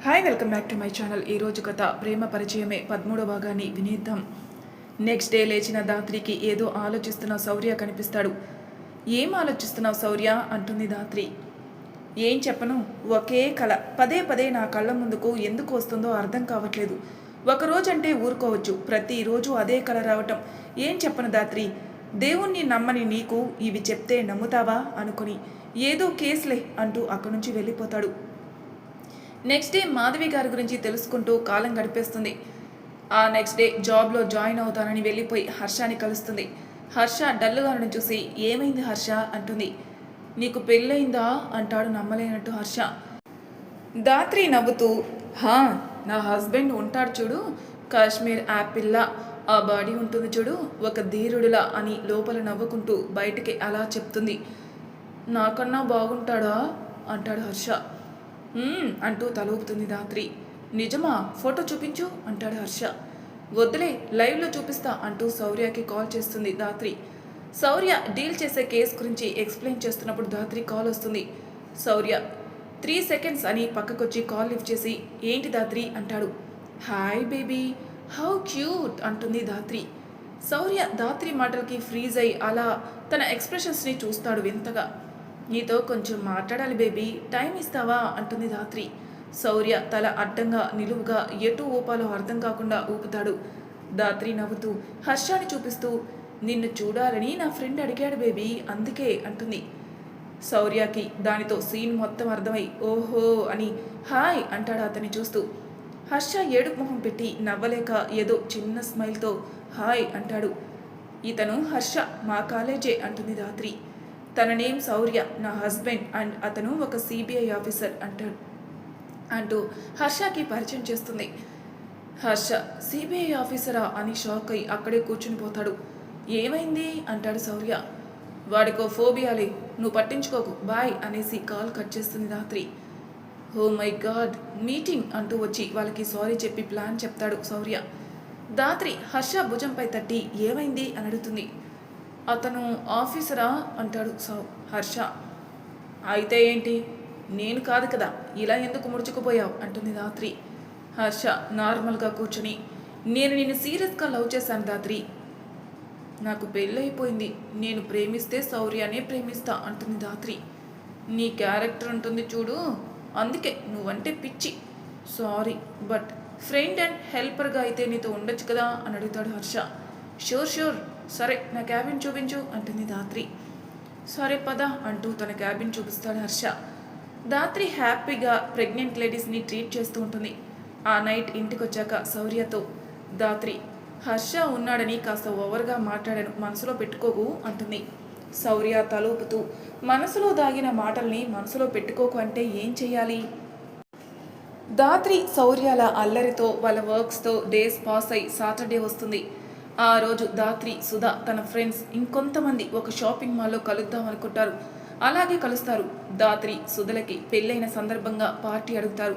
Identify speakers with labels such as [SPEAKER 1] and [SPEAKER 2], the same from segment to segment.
[SPEAKER 1] Hi welcome back to my channel. ఈరోజు కథ ప్రేమ పరిచయమే 13వ భాగాన్ని వినేద్దాం. నెక్స్ట్ డే లేచిన ధాత్రికి ఏదో ఆలోచిస్తున్న శౌర్య కనిపిస్తాడు. ఏం ఆలోచిస్తున్నావు శౌర్య అంటుంది ధాత్రి. ఏం చెప్పను, ఒకే కళ పదే పదే నా కళ్ళ ముందుకు ఎందుకు వస్తుందో అర్థం కావట్లేదు. ఒకరోజంటే ఊరుకోవచ్చు, ప్రతిరోజు అదే కళ రావటం. ఏం చెప్పను ధాత్రి, దేవుణ్ణి నమ్మని నీకు ఇవి చెప్తే నమ్ముతావా అనుకుని ఏదో కేసులే అంటూ అక్కడి నుంచి వెళ్ళిపోతాడు. నెక్స్ట్ డే మాధవి గారి గురించి తెలుసుకుంటూ కాలం గడిపేస్తుంది. ఆ నెక్స్ట్ డే జాబ్లో జాయిన్ అవుతానని వెళ్ళిపోయి హర్షాని కలుస్తుంది. హర్ష డల్లుగాను చూసి ఏమైంది హర్ష అంటుంది. నీకు పెళ్ళయిందా అంటాడు నమ్మలేనట్టు హర్ష. ధాత్రి నవ్వుతూ హా, నా హస్బెండ్ ఉంటాడు చూడు, కాశ్మీర్ యాపిల్లా ఆ బాడీ ఉంటుంది చూడు, ఒక ధీరుడిలా అని లోపల నవ్వుకుంటూ బయటికి అలా చెప్తుంది. నాకన్నా బాగుంటాడా అంటాడు హర్ష. అంటూ తలూపుతుంది ధాత్రి. నిజమా, ఫోటో చూపించు అంటాడు హర్ష. వద్దులే, లైవ్లో చూపిస్తా అంటూ శౌర్యకి కాల్ చేస్తుంది ధాత్రి. శౌర్య డీల్ చేసే కేసు గురించి ఎక్స్ప్లెయిన్ చేస్తున్నప్పుడు ధాత్రి కాల్ వస్తుంది. శౌర్య 3 seconds అని పక్కకొచ్చి కాల్ లిఫ్ట్ చేసి ఏంటి ధాత్రి అంటాడు. హాయ్ బేబీ, హౌ క్యూట్ అంటుంది ధాత్రి. శౌర్య ధాత్రి మాటలకి ఫ్రీజ్ అయి అలా తన ఎక్స్ప్రెషన్స్ని చూస్తాడు వింతగా. నీతో కొంచెం మాట్లాడాలి బేబీ, టైం ఇస్తావా అంటుంది ధాత్రి. శౌర్య తల అడ్డంగా నిలువుగా ఎటు ఊపాలో అర్థం కాకుండా ఊపుతాడు. ధాత్రి నవ్వుతూ హర్షాన్ని చూపిస్తూ నిన్ను చూడాలని నా ఫ్రెండ్ అడిగాడు బేబీ, అందుకే అంటుంది. శౌర్యకి దానితో సీన్ మొత్తం అర్థమై ఓహో అని హాయ్ అంటాడు అతన్ని చూస్తూ. హర్ష ఏడుపు మొహం పెట్టి నవ్వలేక ఏదో చిన్న స్మైల్తో హాయ్ అంటాడు. ఇతను హర్ష, మా కాలేజే అంటుంది ధాత్రి. తన నేమ్ శౌర్య, నా హస్బెండ్, అండ్ అతను ఒక సిబిఐ ఆఫీసర్ అంటాడు అంటూ హర్షకి పరిచయం చేస్తుంది. హర్ష సిబిఐ ఆఫీసరా అని షాక్ అయి అక్కడే కూర్చుని పోతాడు. ఏమైంది అంటాడు శౌర్య. వాడికో ఫోబియాలే, నువ్వు పట్టించుకోకు, బాయ్ అనేసి కాల్ కట్ చేస్తుంది ధాత్రి. ఓ మై గాడ్, మీటింగ్ అంటూ వచ్చి వాళ్ళకి సారీ చెప్పి ప్లాన్ చెప్తాడు శౌర్య. ధాత్రి హర్ష భుజంపై తట్టి ఏమైంది అని అడుగుతుంది. అతను ఆఫీసరా అంటాడు హర్ష. అయితే ఏంటి, నేను కాదు కదా, ఇలా ఎందుకు ముడుచుకుపోయావు అంటుంది ధాత్రి. హర్ష నార్మల్గా కూర్చుని నేను నిన్ను సీరియస్గా లవ్ చేశాను ధాత్రి, నాకు పెళ్ళైపోయింది, నేను ప్రేమిస్తే శౌర్యానే ప్రేమిస్తా అంటుంది ధాత్రి. నీ క్యారెక్టర్ ఉంటుంది చూడు, అందుకే నువ్వంటే పిచ్చి. సారీ, బట్ ఫ్రెండ్ అండ్ హెల్పర్గా అయితే నీతో ఉండొచ్చు కదా అని అడుగుతాడు హర్ష. షూర్, సరే నా క్యాబిన్ చూపించు అంటుంది ధాత్రి. సరే పద అంటూ తన క్యాబిన్ చూపిస్తాడు హర్ష. ధాత్రి హ్యాపీగా ప్రెగ్నెంట్ లేడీస్ని ట్రీట్ చేస్తూ ఉంటుంది. ఆ నైట్ ఇంటికి వచ్చాక శౌర్యతో ధాత్రి హర్ష ఉన్నాడని కాస్త ఓవర్గా మాట్లాడాను, మనసులో పెట్టుకోకు అంటుంది. శౌర్య తలూపుతూ మనసులో దాగిన మాటల్ని మనసులో పెట్టుకోకు అంటే ఏం చెయ్యాలి? ధాత్రి శౌర్యాల అల్లరితో వాళ్ళ వర్క్స్తో డేస్ పాస్ అయి సాటర్డే వస్తుంది. ఆ రోజు ధాత్రి, సుధా తన ఫ్రెండ్స్ ఇంకొంతమంది ఒక షాపింగ్ మాల్లో కలుద్దాం అనుకుంటారు. అలాగే కలుస్తారు. ధాత్రి సుధలకి పెళ్ళైన సందర్భంగా పార్టీ అడుగుతారు.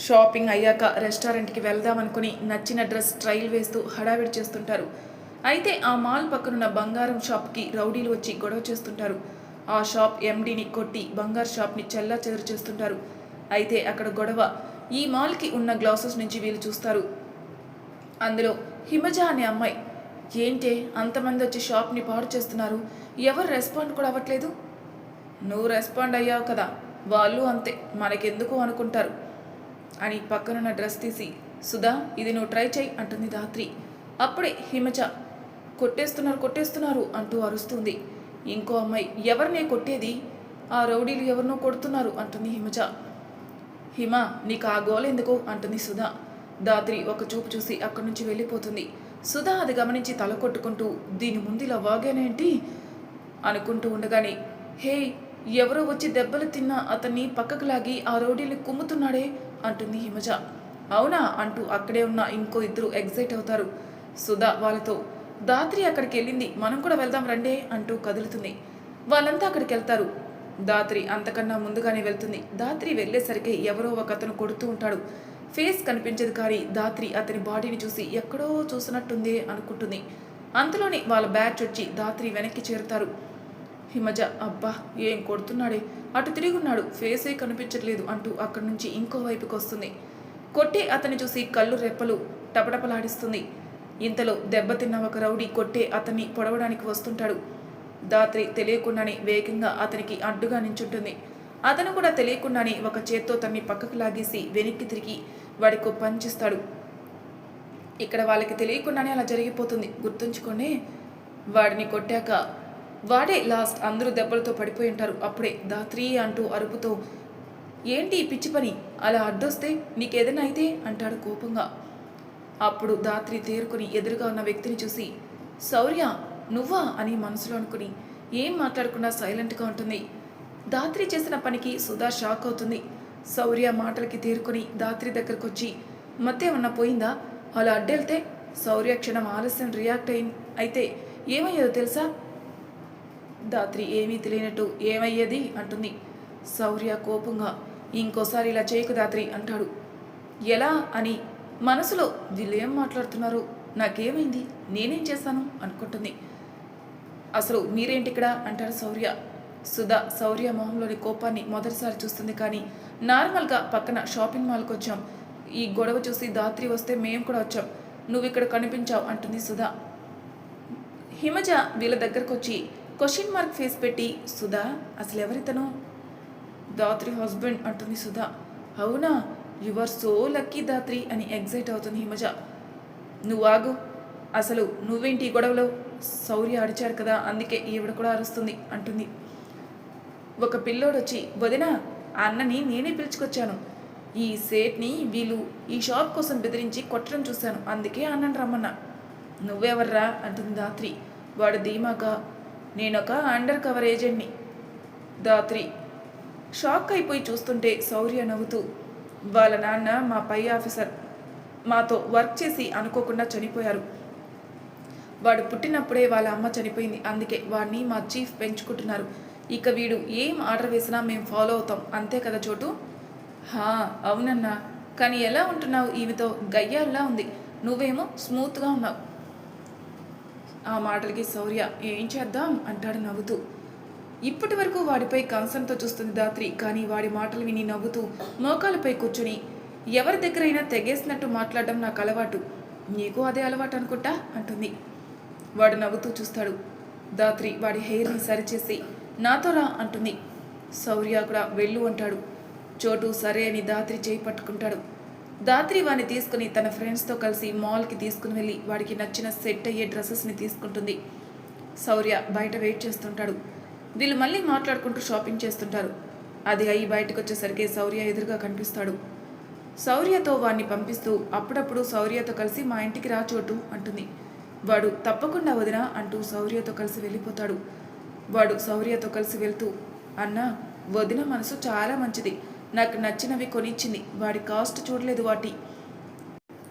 [SPEAKER 1] షాపింగ్ అయ్యాక రెస్టారెంట్కి వెళ్దామనుకుని నచ్చిన డ్రెస్ ట్రైల్ వేస్తూ హడావిడి చేస్తుంటారు. అయితే ఆ మాల్ పక్కనున్న బంగారం షాప్కి రౌడీలు వచ్చి గొడవ చేస్తుంటారు. ఆ షాప్ ఎండీని కొట్టి బంగారు షాప్ని చెల్లా చెదరు చేస్తుంటారు. అయితే అక్కడ గొడవ ఈ మాల్కి ఉన్న గ్లాసెస్ నుంచి వీళ్ళు చూస్తారు. అందులో హిమజ అనే అమ్మాయి, ఏంటే అంతమంది వచ్చి షాప్ని పాడు చేస్తున్నారు, ఎవరు రెస్పాండ్ కూడా అవ్వట్లేదు? నువ్వు రెస్పాండ్ అయ్యావు కదా, వాళ్ళు అంతే, మనకెందుకు అనుకుంటారు అని పక్కనున్న డ్రెస్ తీసి సుధా ఇది నువ్వు ట్రై చేయి అంటుంది ధాత్రి. అప్పుడే హిమజ కొట్టేస్తున్నారు అంటూ అరుస్తుంది. ఇంకో అమ్మాయి ఎవరినే కొట్టేది, ఆ రౌడీలు ఎవరినో కొడుతున్నారు అంటుంది హిమజ. హిమ నీకు ఆ గోల్ ఎందుకు అంటుంది సుధా. ధాత్రి ఒక చూపు చూసి అక్కడి నుంచి వెళ్ళిపోతుంది. సుధా అది గమనించి తల కొట్టుకుంటూ దీని ముందు ఇలా వాగానేంటి అనుకుంటూ ఉండగానే హే, ఎవరో వచ్చి దెబ్బలు తిన్నా అతన్ని పక్కకు లాగి ఆ రౌడీని కుమ్ముతున్నాడే అంటుంది హిమజ. అవునా అంటూ అక్కడే ఉన్న ఇంకో ఇద్దరు ఎగ్జైట్ అవుతారు. సుధా వాళ్ళతో ధాత్రి అక్కడికి వెళ్ళింది, మనం కూడా వెళ్దాం రండే అంటూ కదులుతుంది. వాళ్ళంతా అక్కడికి వెళ్తారు. ధాత్రి అంతకన్నా ముందుగానే వెళ్తుంది. ధాత్రి వెళ్ళేసరికి ఎవరో ఒక అతను కొడుతూ ఉంటాడు. ఫేస్ కనిపించదు కానీ ధాత్రి అతని బాడీని చూసి ఎక్కడో చూసినట్టుంది అనుకుంటుంది. అంతలోనే వాళ్ళ బ్యాచ్ వచ్చి ధాత్రి వెనక్కి చేరుతారు. హిమజ అబ్బా ఏం కొడుతున్నాడే, అటు తిరిగున్నాడు, ఫేసే కనిపించట్లేదు అంటూ అక్కడి నుంచి ఇంకో వైపుకి వస్తుంది. కొట్టే అతన్ని చూసి కళ్ళు రెప్పలు టపటపలాడిస్తుంది. ఇంతలో దెబ్బతిన్న ఒక రౌడీ కొట్టే అతన్ని పొడవడానికి వస్తుంటాడు. దాత్రి తెలియకుండానే వేగంగా అతనికి అడ్డుగా నించుంటుంది. అతను కూడా తెలియకుండానే ఒక చేత్తో తన్ని పక్కకు లాగేసి వెనక్కి తిరిగి వాడికి పంచిస్తాడు. ఇక్కడ వాళ్ళకి తెలియకుండానే అలా జరిగిపోతుంది. గుర్తుంచుకొని వాడిని కొట్టాక వాడే లాస్ట్, అందరూ దెబ్బలతో పడిపోయి ఉంటారు. అప్పుడే దాత్రి అంటూ అరుపుతో ఏంటి పిచ్చి పని, అలా అడ్డొస్తే నీకేదైనా అయితే అంటాడు కోపంగా. అప్పుడు దాత్రి తేరుకుని ఎదురుగా ఉన్న వ్యక్తిని చూసి శౌర్య నువ్వా అని మనసులో అనుకుని ఏం మాట్లాడకుండా సైలెంట్గా ఉంటుంది. దాత్రి చేసిన పనికి సుధా షాక్ అవుతుంది. శౌర్య మాటలకి తేరుకొని దాత్రి దగ్గరకు వచ్చి మత్తేమన్నా పోయిందా, అలా అడ్డెళ్తే శౌర్య క్షణం ఆలస్యం రియాక్ట్ అయితే ఏమయ్యేదో తెలుసా? దాత్రి ఏమీ తెలియనట్టు ఏమయ్యేది అంటుంది. శౌర్య కోపంగా ఇంకోసారి ఇలా చేయకు దాత్రి అంటాడు. ఎలా అని మనసులో వీళ్ళేం మాట్లాడుతున్నారు, నాకేమైంది, నేనేం చేస్తాను అనుకుంటుంది. అసలు మీరేంటి ఇక్కడ అంటాడు శౌర్య. సుధా శౌర్య మొహంలోని కోపాన్ని మొదటిసారి చూస్తుంది. కానీ నార్మల్గా పక్కన షాపింగ్ మాల్కి వచ్చాం, ఈ గొడవ చూసి దాత్రి వస్తే మేము కూడా వచ్చాం, నువ్వు ఇక్కడ కనిపించావు అంటుంది సుధా. హిమజ వీళ్ళ దగ్గరకు వచ్చి క్వశ్చన్ మార్క్ ఫేస్ పెట్టి సుధా అసలు ఎవరితను? దాత్రి హస్బెండ్ అంటుంది సుధా. అవునా, you are so lucky Dhatri అని ఎగ్జైట్ అవుతుంది హిమజ. నువ్వు ఆగు, అసలు నువ్వేంటి ఈ గొడవలో? శౌర్య అడిచాడు కదా, అందుకే ఈవిడ కూడా అరుస్తుంది అంటుంది. ఒక పిల్లోడొచ్చి వదినా అన్నని నేనే పిలుచుకొచ్చాను, ఈ సేట్ని వీళ్ళు ఈ షాప్ కోసం బెదిరించి కొట్టడం చూశాను, అందుకే అన్నని రమ్మన్నా. నువ్వెవర్రా అంటుంది దాత్రి. వాడు ధీమాగా నేనొక అండర్ కవర్ ఏజెంట్ని. దాత్రి షాక్ అయిపోయి చూస్తుంటే శౌర్య నవ్వుతూ వాళ్ళ నాన్న మా పై ఆఫీసర్, మాతో వర్క్ చేసి అనుకోకుండా చనిపోయారు. వాడు పుట్టినప్పుడే వాళ్ళ అమ్మ చనిపోయింది, అందుకే వాడిని మా చీఫ్ పెంచుకుంటున్నారు. ఇక వీడు ఏం ఆర్డర్ వేసినా మేము ఫాలో అవుతాం, అంతే కదా చోటు? హా అవునన్నా, కానీ ఎలా ఉంటున్నావు ఈమెతో, గయ్యాల్లా ఉంది, నువ్వేమో స్మూత్గా ఉన్నావు. ఆ మాటలకి శౌర్య ఏం చేద్దాం అంటాడు నవ్వుతూ. ఇప్పటి వరకు వాడిపై కన్సర్న్తో చూస్తుంది దాత్రి. కానీ వాడి మాటలు విని నవ్వుతూ మోకాలపై కూర్చుని ఎవరి దగ్గరైనా తెగేసినట్టు మాట్లాడడం నాకు అలవాటు, నీకు అదే అలవాటు అనుకుంటా అంటుంది. వాడు నవ్వుతూ చూస్తాడు. దాత్రి వాడి హెయిర్ని సరిచేసి నాతో రా అంటుంది. శౌర్య కూడా వెళ్ళు అంటాడు. చోటు సరే అని దాత్రి చేయి పట్టుకుంటాడు. దాత్రి వాడిని తీసుకుని తన ఫ్రెండ్స్తో కలిసి మాల్కి తీసుకుని వెళ్ళి వాడికి నచ్చిన సెట్ అయ్యే డ్రెస్సెస్ని తీసుకుంటుంది. శౌర్య బయట వెయిట్ చేస్తుంటాడు. వీళ్ళు మళ్ళీ మాట్లాడుకుంటూ షాపింగ్ చేస్తుంటారు. అది అయి బయటకు వచ్చేసరికి శౌర్య ఎదురుగా కనిపిస్తాడు. శౌర్యతో వాడిని పంపిస్తూ అప్పుడప్పుడు శౌర్యతో కలిసి మా ఇంటికి రా చోటు అంటుంది. వాడు తప్పకుండా వదినా అంటూ శౌర్యతో కలిసి వెళ్ళిపోతాడు. వాడు శౌర్యతో కలిసి వెళ్తూ అన్నా వదిన మనసు చాలా మంచిది, నాకు నచ్చినవి కొనిచ్చింది, వాడి కాస్ట్ చూడలేదు వాటి.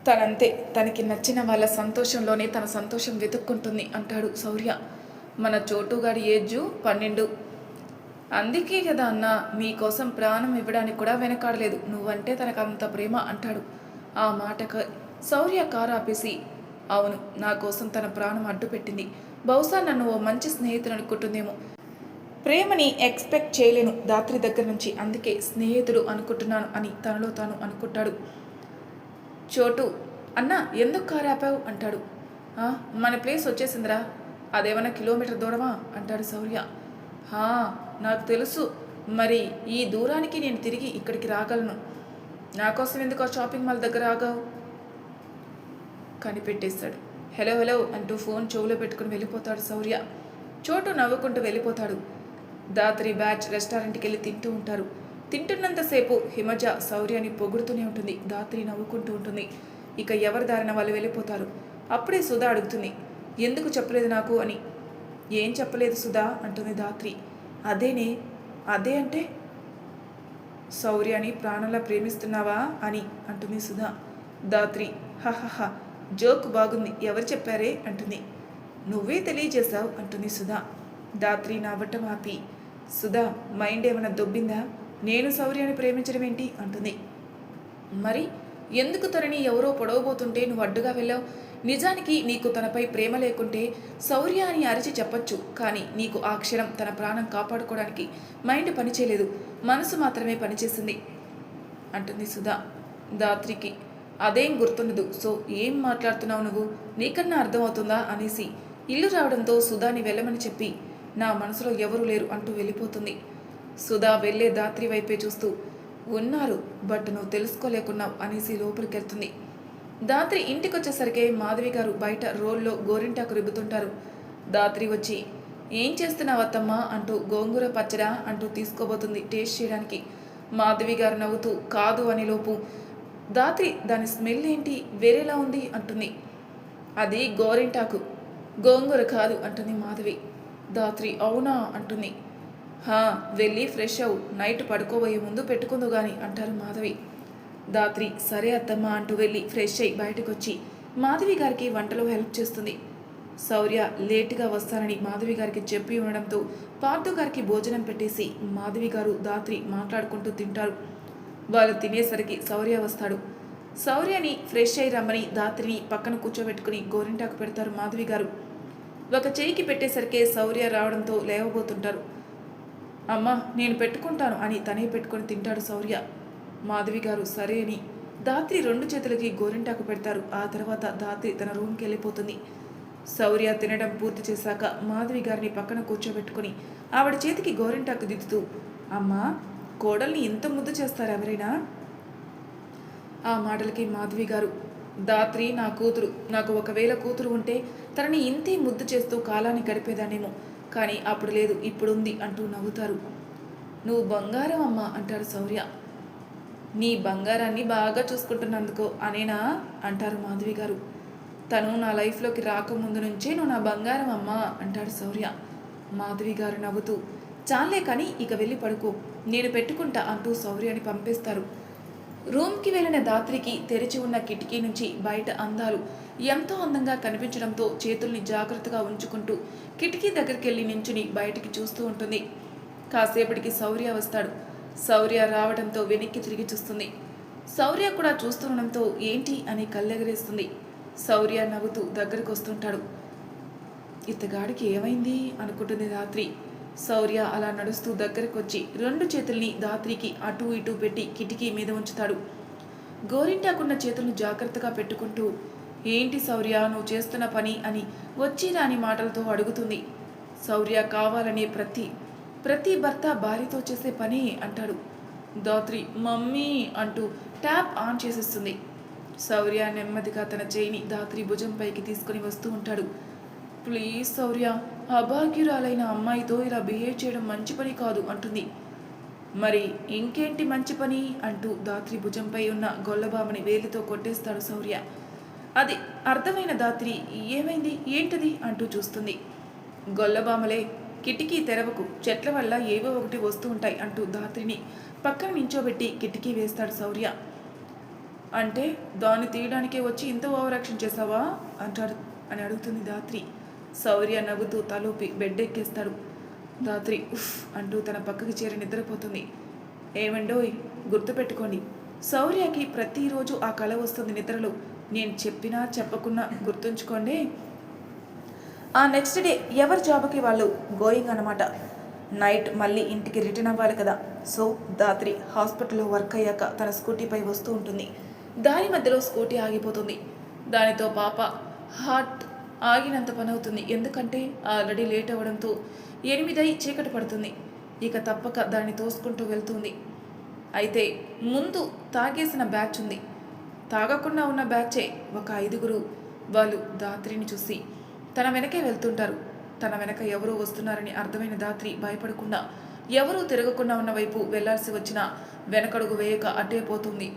[SPEAKER 1] తనంతే, తనకి నచ్చిన వాళ్ళ సంతోషంలోనే తన సంతోషం వెతుక్కుంటుంది అంటాడు శౌర్య. మన చోటుగాడి ఏజ్ 12, అందుకే కదా అన్న మీకోసం ప్రాణం ఇవ్వడానికి కూడా వెనకాడలేదు, నువ్వంటే తనకు అంత ప్రేమ అంటాడు. ఆ మాటకు శౌర్య కారు ఆపేసి అవును, నా కోసం తన ప్రాణం అడ్డు పెట్టింది, బహుశా నన్ను ఓ మంచి స్నేహితుడు అనుకుంటుందేమో, ప్రేమని ఎక్స్పెక్ట్ చేయలేను దాత్రి దగ్గర నుంచి, అందుకే స్నేహితుడు అనుకుంటున్నాను అని తనలో తాను అనుకుంటాడు. చోటు అన్న ఎందుకు కారు ఆపావు అంటాడు. మన ప్లేస్ వచ్చేసిందిరా, అదేమన్నా కిలోమీటర్ దూరమా అంటాడు శౌర్య. నాకు తెలుసు, మరి ఈ దూరానికి నేను తిరిగి ఇక్కడికి రాగలను, నా కోసం ఎందుకు ఆ షాపింగ్ మాల్ దగ్గర ఆగావు? కనిపెట్టేస్తాడు. హలో హలో అంటూ ఫోన్ చెవులో పెట్టుకుని వెళ్ళిపోతాడు శౌర్య. చోటు నవ్వుకుంటూ వెళ్ళిపోతాడు. దాత్రి బ్యాచ్ రెస్టారెంట్కి వెళ్ళి తింటూ ఉంటారు. తింటున్నంతసేపు హిమజ శౌర్యాన్ని పొగుడుతూనే ఉంటుంది. దాత్రి నవ్వుకుంటూ ఉంటుంది. ఇక ఎవరి దారిన వాళ్ళు వెళ్ళిపోతారు. అప్పుడే సుధా అడుగుతుంది, ఎందుకు చెప్పలేదు నాకు అని. ఏం చెప్పలేదు సుధా అంటుంది దాత్రి. అదేనే, అదే అంటే శౌర్యాన్ని ప్రాణంలా ప్రేమిస్తున్నావా అని అంటుంది సుధా. దాత్రి హహహ జోక్ బాగుంది, ఎవరు చెప్పారే అంటుంది. నువ్వే తెలియజేశావు అంటుంది సుధా. దాత్రి నవ్వటం ఆపి సుధా మైండ్ ఏమైనా దొబ్బిందా, నేను శౌర్యాన్ని ప్రేమించడం ఏంటి అంటుంది. మరి ఎందుకు తనని ఎవరో పొడవబోతుంటే నువ్వు అడ్డుగా వెళ్ళావు? నిజానికి నీకు తనపై ప్రేమ లేకుంటే శౌర్య అని అరిచి చెప్పొచ్చు. కానీ నీకు ఆ క్షణం తన ప్రాణం కాపాడుకోవడానికి మైండ్ పనిచేయలేదు, మనసు మాత్రమే పనిచేసింది అంటుంది సుధా. దాత్రికి అదేం గుర్తుండదు. సో ఏం మాట్లాడుతున్నావు నువ్వు? నీకన్నా అర్థమవుతుందా అనేసి ఇల్లు రావడంతో సుధాని వెళ్ళమని చెప్పి నా మనసులో ఎవరూ లేరు అంటూ వెళ్ళిపోతుంది. సుధా వెళ్ళే దాత్రి వైపే చూస్తూ ఉన్నారు, బట్ నువ్వు తెలుసుకోలేకున్నావు అనేసి లోపలికి వెళ్తుంది. దాత్రి ఇంటికి వచ్చేసరికి మాధవి గారు బయట రోల్లో గోరింటాకు రుబ్బుతుంటారు. దాత్రి వచ్చి ఏం చేస్తున్నావు అత్తమ్మా అంటూ గోంగూర పచ్చడా అంటూ తీసుకోబోతుంది టేస్ట్ చేయడానికి. మాధవి గారు నవ్వుతూ కాదు అని లోపు దాత్రి దాని స్మెల్ ఏంటి వేరేలా ఉంది అంటుంది. అది గోరింటాకు, గోంగూర కాదు అంటుంది మాధవి. దాత్రి అవునా అంటుంది. వెళ్ళి ఫ్రెష్ అవు, నైట్ పడుకోబోయే ముందు పెట్టుకుందు గాని అంటారు మాధవి. దాత్రి సరే అత్తమ్మ అంటూ వెళ్ళి ఫ్రెష్ అయి బయటకు వచ్చి మాధవి గారికి వంటలో హెల్ప్ చేస్తుంది. శౌర్య లేటుగా వస్తానని మాధవి గారికి చెప్పి ఉండడంతో పార్థు గారికి భోజనం పెట్టేసి మాధవి గారు దాత్రి మాట్లాడుకుంటూ తింటారు. వాళ్ళు తినేసరికి శౌర్య వస్తాడు. శౌర్యని ఫ్రెష్ అయి రమ్మని దాత్రిని పక్కన కూర్చోబెట్టుకుని గోరింటాకు పెడతారు మాధవి గారు. ఒక చేయికి పెట్టేసరికి శౌర్య రావడంతో లేవబోతుంటారు. అమ్మ నేను పెట్టుకుంటాను అని తనే పెట్టుకొని తింటాడు శౌర్య. మాధవి గారు సరే అని దాత్రి 2 చేతులకి గోరింటాకు పెడతారు. ఆ తర్వాత దాత్రి తన రూమ్కి వెళ్ళిపోతుంది. శౌర్య తినడం పూర్తి చేశాక మాధవి గారిని పక్కన కూర్చోబెట్టుకుని ఆవిడ చేతికి గోరింటాకు దిద్దుతూ అమ్మా కోడల్ని ఇంత ముద్దు చేస్తారు ఎవరైనా? ఆ మాటలకి మాధవి గారు దాత్రి నా కూతురు, నాకు ఒకవేళ కూతురు ఉంటే తనని ఇంతే ముద్దు చేస్తూ కాలాన్ని గడిపేదానేమో, కానీ అప్పుడు లేదు ఇప్పుడుంది అంటూ నవ్వుతారు. నువ్వు బంగారం అమ్మ అంటారు శౌర్య. నీ బంగారాన్ని బాగా చూసుకుంటున్నందుకో అనేనా అంటారు మాధవి గారు. తను నా లైఫ్లోకి రాకముందు నుంచే నువ్వు నా బంగారం అమ్మా అంటాడు శౌర్య. మాధవి గారు నవ్వుతూ చాలే కానీ ఇక వెళ్ళి పడుకో, నేను పెట్టుకుంటా అంటూ శౌర్యాన్ని పంపేస్తారు. రూమ్కి వెళ్ళిన దాత్రికి తెరిచి ఉన్న కిటికీ నుంచి బయట అందాలు ఎంతో అందంగా కనిపించడంతో చేతుల్ని జాగ్రత్తగా ఉంచుకుంటూ కిటికీ దగ్గరికి వెళ్ళి నించుని బయటికి చూస్తూ ఉంటుంది. కాసేపటికి శౌర్య వస్తాడు. శౌర్య రావడంతో వెనక్కి తిరిగి చూస్తుంది. శౌర్య కూడా చూస్తుండడంతో ఏంటి అని కళ్ళెగరేస్తుంది. శౌర్య నవ్వుతూ దగ్గరకు వస్తుంటాడు. ఇతగాడికి ఏమైంది అనుకుంటుంది రాత్రి. శౌర్య అలా నడుస్తూ దగ్గరకు వచ్చి 2 చేతుల్ని దాత్రికి అటూ ఇటూ పెట్టి కిటికీ మీద ఉంచుతాడు. గోరింటాకున్న చేతులను జాగ్రత్తగా పెట్టుకుంటూ ఏంటి శౌర్య నువ్వు చేస్తున్న పని అని వచ్చి రాని మాటలతో అడుగుతుంది. శౌర్య కావాలనే ప్రతి భర్త భార్యతో చేసే పని అంటాడు. దాత్రి మమ్మీ అంటూ ట్యాప్ ఆన్ చేసేస్తుంది. శౌర్య నెమ్మదిగా తన చేయిని దాత్రి భుజంపైకి తీసుకుని వస్తూ ఉంటాడు. ప్లీజ్ శౌర్య, అభాగ్యురాలైన అమ్మాయితో ఇలా బిహేవ్ చేయడం మంచి పని కాదు అంటుంది. మరి ఇంకేంటి మంచి పని అంటూ దాత్రి భుజంపై ఉన్న గొల్లబామని వేలితో కొట్టేస్తాడు శౌర్య. అది అర్థమైన దాత్రి ఏమైంది ఏంటది అంటూ చూస్తుంది. గొల్లబామలే, కిటికీ తెరవకు, చెట్ల వల్ల ఏవో ఒకటి వస్తూ ఉంటాయి అంటూ దాత్రిని పక్కన నించోబెట్టి కిటికీ వేస్తాడు శౌర్య. అంటే దాన్ని తీయడానికే వచ్చి ఇంత ఓవరాక్షన్ చేసావా అంటాడు అని అడుగుతుంది దాత్రి. శౌర్య నవ్వుతూ తలూపి బెడ్ ఎక్కేస్తాడు. దాత్రి ఉఫ్ అంటూ తన పక్కకి చేరి నిద్రపోతుంది. ఏమండోయ్ గుర్తుపెట్టుకోండి, శౌర్యకి ప్రతిరోజు ఆ కళ వస్తుంది నిద్రలో. నేను చెప్పినా చెప్పకున్నా గుర్తుంచుకోండి. ఆ నెక్స్ట్ డే ఎవరి జాబ్కి వాళ్ళు గోయింగ్ అన్నమాట. నైట్ మళ్ళీ ఇంటికి రిటర్న్ అవ్వాలి కదా. సో దాత్రి హాస్పిటల్లో వర్క్ అయ్యాక తన స్కూటీపై వస్తూ ఉంటుంది. దాని మధ్యలో స్కూటీ ఆగిపోతుంది. దానితో పాప హార్ట్ ఆగినంత పని అవుతుంది. ఎందుకంటే ఆల్రెడీ లేట్ అవ్వడంతో 8 చీకటి పడుతుంది. ఇక తప్పక దాన్ని తోసుకుంటూ వెళ్తుంది. అయితే ముందు తాగేసిన బ్యాచ్ ఉంది, తాగకుండా ఉన్న బ్యాచే ఒక 5గురు. వాళ్ళు దాత్రిని చూసి తన వెనకే వెళ్తుంటారు. తన వెనక ఎవరో వస్తున్నారని అర్థమైన దాత్రి భయపడకుండా ఎవరూ తిరగకుండా ఉన్న వైపు వెళ్లాల్సి వచ్చినా వెనకడుగు వేయక అట్టే పోతుంది.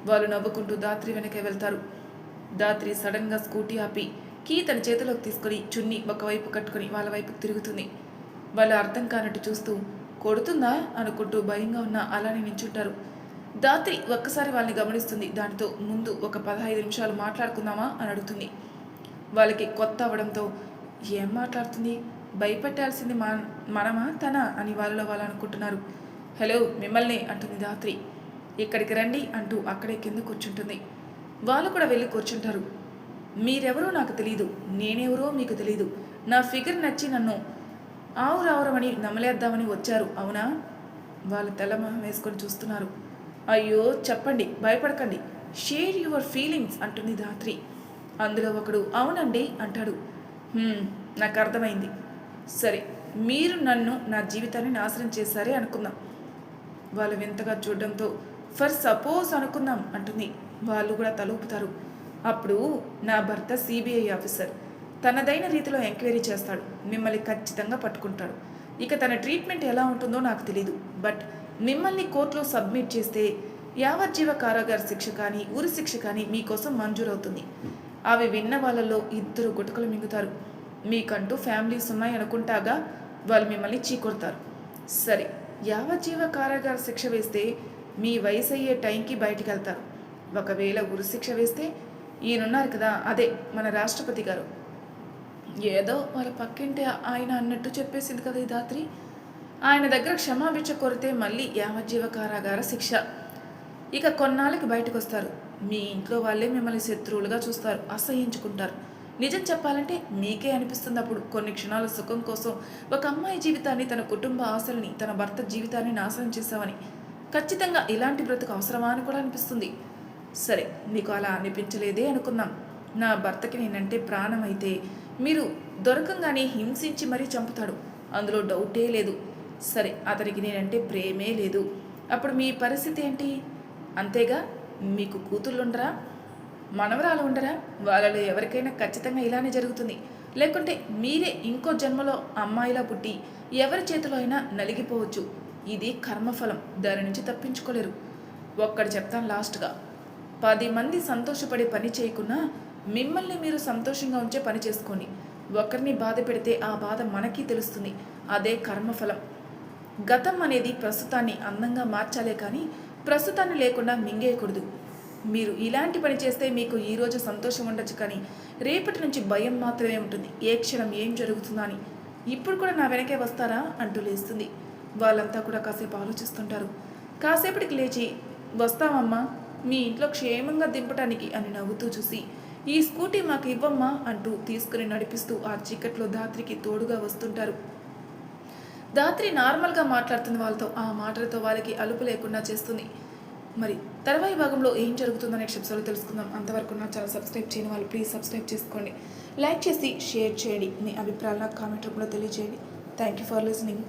[SPEAKER 1] వాళ్ళు నవ్వుకుంటూ దాత్రి వెనకే వెళ్తారు. దాత్రి సడన్గా స్కూటీ ఆపి కీ తన చేతిలోకి తీసుకుని చున్ని ఒకవైపు కట్టుకుని వాళ్ళ వైపుకు తిరుగుతుంది. వాళ్ళు అర్థం కానట్టు చూస్తూ కొడుతుందా అనుకుంటూ భయంగా ఉన్న అలానే నించుంటారు. దాత్రి ఒక్కసారి వాళ్ళని గమనిస్తుంది. దానితో ముందు ఒక 15 నిమిషాలు మాట్లాడుకుందామా అని అడుగుతుంది. వాళ్ళకి కొత్త అవడంతో ఏం మాట్లాడుతుంది, భయపెట్టాల్సింది మనమా తన అని వాళ్ళలో వాళ్ళు అనుకుంటున్నారు. హలో మిమ్మల్ని అంటుంది దాత్రి. ఇక్కడికి రండి అంటూ అక్కడే కింద కూర్చుంటుంది. వాళ్ళు కూడా వెళ్ళి కూర్చుంటారు. మీరెవరో నాకు తెలీదు, నేనెవరో మీకు తెలీదు. నా ఫిగర్ నచ్చి నన్ను ఆవురావురమని నమ్మలేద్దామని వచ్చారు అవునా? వాళ్ళు తెల్లమొహం వేసుకొని చూస్తున్నారు. అయ్యో చెప్పండి, భయపడకండి, షేర్ యువర్ ఫీలింగ్స్ అంటుంది ధాత్రి. అందులో ఒకడు అవునండి అంటాడు. నాకు అర్థమైంది. సరే, మీరు నన్ను నా జీవితాన్ని నాశనం చేశారే అనుకుందాం. వాళ్ళు వింతగా చూడడంతో ఫర్ సపోజ్ అనుకుందాం అంటుంది. వాళ్ళు కూడా తలూపుతారు. అప్పుడు నా భర్త సిబిఐ ఆఫీసర్ తనదైన రీతిలో ఎంక్వైరీ చేస్తాడు, మిమ్మల్ని ఖచ్చితంగా పట్టుకుంటాడు. ఇక తన ట్రీట్మెంట్ ఎలా ఉంటుందో నాకు తెలీదు, బట్ మిమ్మల్ని కోర్టులో సబ్మిట్ చేస్తే యావజ్జీవ కారాగార శిక్ష కానీ ఉరి శిక్ష కానీ మీకోసం మంజూరవుతుంది. అవి విన్న వాళ్ళలో 2 గుటకలు మింగుతారు. మీకంటూ ఫ్యామిలీస్ ఉన్నాయి అనుకుంటాగా వాళ్ళు మిమ్మల్ని చీకొడతారు. సరే, యావజ్జీవ కారాగార శిక్ష వేస్తే మీ వయసు అయ్యే టైంకి బయటికి వెళ్తారు. ఒకవేళ ఉరి శిక్ష వేస్తే ఈయనున్నారు కదా, అదే మన రాష్ట్రపతి గారు, ఏదో వాళ్ళ పక్కింటి ఆయన అన్నట్టు చెప్పేసింది కదా ఈ ధాత్రి, ఆయన దగ్గర క్షమాభిక్ష కోరితే మళ్ళీ యావజ్జీవ కారాగార శిక్ష. ఇక కొన్నాళ్ళకి బయటకు వస్తారు. మీ ఇంట్లో వాళ్ళే మిమ్మల్ని శత్రువులుగా చూస్తారు, అసహ్యించుకుంటారు. నిజం చెప్పాలంటే మీకే అనిపిస్తుంది అప్పుడు కొన్ని క్షణాల సుఖం కోసం ఒక అమ్మాయి జీవితాన్ని, తన కుటుంబ ఆశల్ని, తన భర్త జీవితాన్ని నాశనం చేశామని. ఖచ్చితంగా ఇలాంటి బ్రతుకు అవసరమా అని కూడా అనిపిస్తుంది. సరే, మీకు అలా అనిపించలేదే అనుకుందాం. నా భర్తకి నేనంటే ప్రాణం అయితే మీరు దొరకంగానే హింసించి మరీ చంపుతాడు, అందులో డౌటే లేదు. సరే, అతనికి నేనంటే ప్రేమే లేదు. అప్పుడు మీ పరిస్థితి ఏంటి? అంతేగా, మీకు కూతుళ్ళుండరా, మనవరాలు ఉండరా? వాళ్ళలో ఎవరికైనా ఖచ్చితంగా ఇలానే జరుగుతుంది. లేకుంటే మీరే ఇంకో జన్మలో అమ్మాయిలా పుట్టి ఎవరి చేతిలో అయినా నలిగిపోవచ్చు. ఇది కర్మఫలం, దాని నుంచి తప్పించుకోలేరు. ఒక్కడు చెప్తాను లాస్ట్గా, 10 మంది సంతోషపడే పని చేయకున్నా మిమ్మల్ని మీరు సంతోషంగా ఉంచే పని చేసుకోండి. ఒకరిని బాధ పెడితే ఆ బాధ మనకి తెలుస్తుంది, అదే కర్మఫలం. గతం అనేది ప్రస్తుతాన్ని అందంగా మార్చాలే కానీ ప్రస్తుతాన్ని లేకుండా మింగేయకూడదు. మీరు ఇలాంటి పని చేస్తే మీకు ఈరోజు సంతోషం ఉండొచ్చు, కానీ రేపటి నుంచి భయం మాత్రమే ఉంటుంది, ఏ క్షణం ఏం జరుగుతుందా అని. ఇప్పుడు కూడా నా వెనకే వస్తారా అంటూ లేస్తుంది. వాళ్ళంతా కూడా కాసేపు ఆలోచిస్తుంటారు. కాసేపటికి లేచి, వస్తామమ్మా, మీ ఇంట్లో క్షేమంగా దింపటానికి అని నవ్వుతూ చూసి, ఈ స్కూటీ మాకు ఇవ్వమ్మా అంటూ తీసుకుని నడిపిస్తూ ఆ చీకట్లో ధాత్రికి తోడుగా వస్తుంటారు. ధాత్రి నార్మల్గా మాట్లాడుతున్న వాళ్ళతో ఆ మాటలతో వాళ్ళకి అలుపు లేకుండా చేస్తుంది. మరి తర్వాయి భాగంలో ఏం జరుగుతుందనే ఎపిసోడ్లో తెలుసుకుందాం. అంతవరకు నా ఛానల్ సబ్స్క్రైబ్ చేయని వాళ్ళు ప్లీజ్ సబ్స్క్రైబ్ చేసుకోండి, లైక్ చేసి షేర్ చేయండి, మీ అభిప్రాయాలు నాకు కామెంట్ రూపంలో తెలియజేయండి. Thank you for listening.